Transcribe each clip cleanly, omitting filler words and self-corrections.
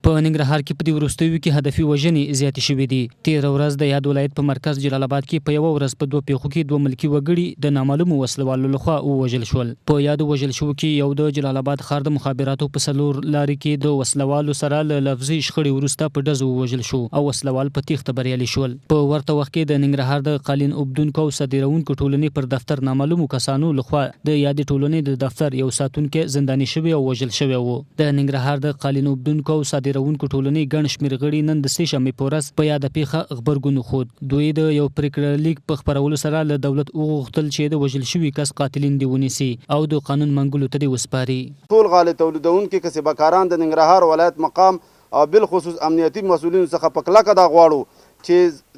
په ننګرهار کې په دې وروستیو کې هدفي وژنې زیاتې شوې دي. تېره ورځ د یاد ولایت په مرکز جلال آباد کې په یوه ورځ په 2 پیښو کې 2 ملکي وګړي د نامعلومو وسلوالو لخوا ووژل شول. په یادو وژل شوو کې یو د جلال آباد ښار د مخابراتو په 4 لارې کې د وسلوالو سره له لفظي شخړې وروسته په ډزو ووژل شو او وسلوال په تیښته بریالي شول. په ورته وخت کې د ننګرهار د قالین اوبدونکو او صادروونکو ټولنې پر دفتر نامعلومو کسانو لخوا د یادې ټولنې د دفتر یو ساتونکی زنداني شوی او وژل شوی و. د ننګرهار د قالین اوبدونکو او صادروونکو ټولنې ګڼ شمېر غړي نن د سې شنبې په ورځ په یاده پیښه غبرګون وښود. دوی د یو پریکړه لیک په خپرولو سره له دولت وغوښتل چې د وژل شوي کس قاتلین دې ونیسي او د قانون منګولو ته دې وسپاري. ټول غالۍ تولیدونکي کسبه کاران د ننګرهار ولایت مقام او بالخصوص امنیتي مسؤلینو څخه په کلکه دا غواړو چې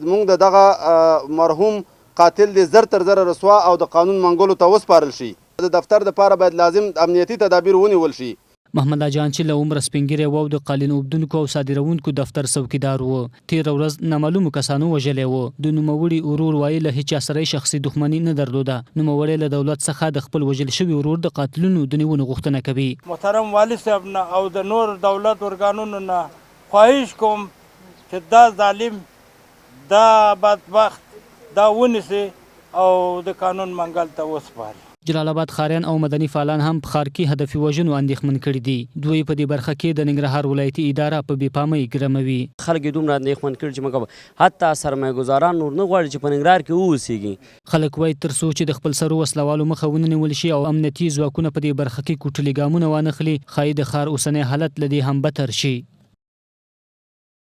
موږ د دغه مرحوم قاتل دې زر تر زره رسوا او د قانون منګولو ته وسپارل شي. د دفتر دپاره باید لازم امنیتي تدابیر ونیول شي. محمد جان چې له عمره سپینګیری و د قالین اوبدونکو او صادروونکو دفتر څوکیدار و. تېره ورځ نامعلومو کسانو وژلی و. د نوموړي ورور وایي له هیچا سره شخصي دښمني نه درلوده. نوموړی له دولت څخه د خپل وژل شوي ورور د قاتلونو د نیونې غوښتنه کوي. محترم والي صاحب نه او د نور دولت ارګانونو نه خواهش کوم چې دا ظالم دا بدبخت دا ونیسي او د قانون منګل ته وسپاري. جلال آباد ښاریان او مدني فعالان هم په ښار کې هدفي وژنو اندېښمن کړي دي. دوی په دې برخه کې د ننګرهار ولایتي اداره په بې پامۍ ګرموي. خلک یې دومره اندېښمن کړي چې موږ حتی سرمایه ګزاران نور نه غواړي چې په ننګرهار کې واوسېږي. خلک وایي تر څو چې د خپل سرو وسلوالو مخه ونیول شي او امنیتي ځواکونه په دې برخه کې کوټلي ګامونه وانخلي ښایي د ښار اوسنی حالت له دې هم بدتر شي.